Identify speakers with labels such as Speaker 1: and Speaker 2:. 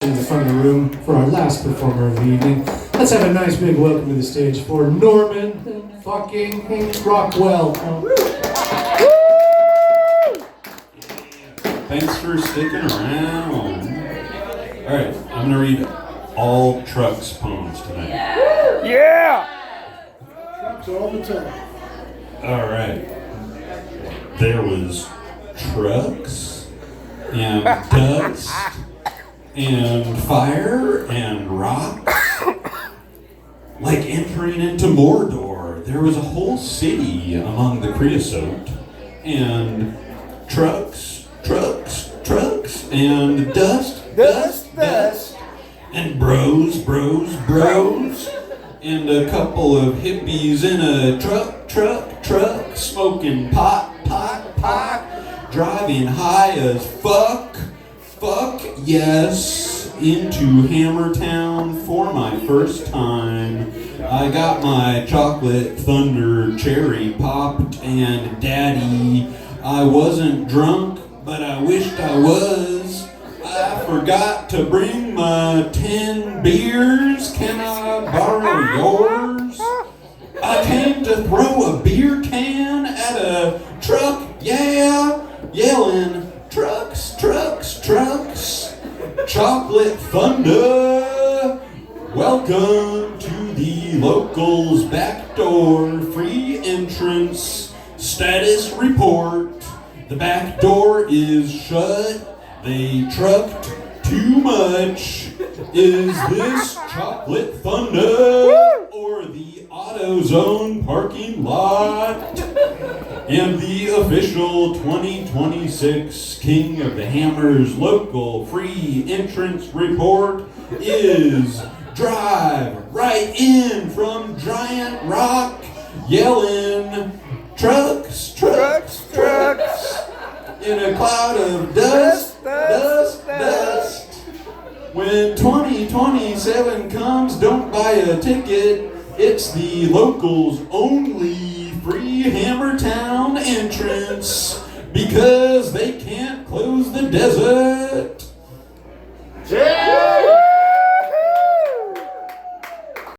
Speaker 1: in the front of the room for our last performer of the evening. Let's have a nice big welcome to the stage for Norman fucking Rockwell.
Speaker 2: Thanks for sticking around. All right, I'm gonna read all Trucks poems tonight.
Speaker 3: Yeah!
Speaker 4: Trucks all the time.
Speaker 2: All right. There was trucks and dust and fire and rocks. Like entering into Mordor, there was a whole city among the creosote. And trucks, trucks, trucks, and dust, dust, dust. And bros, bros, bros. And a couple of hippies in a truck, smoking pot, driving high as fuck, yes, into Hammertown for my first time. I got my chocolate thunder cherry popped, and daddy, I wasn't drunk, but I wished I was. I forgot to bring my 10 beers. Can I borrow yours? I came to throw a beer can at a truck, yeah, yelling, trucks, trucks, trucks, chocolate thunder. Welcome to the locals' back door, free entrance, status report. The back door is shut. They trucked too much. Is this chocolate thunder or the AutoZone parking lot? And the official 2026 King of the Hammers local free entrance report is drive right in from Giant Rock, yelling trucks, trucks, trucks, in a cloud of dust. When 2027 comes, don't buy a ticket. It's the locals only free Hammertown entrance because they can't close the desert.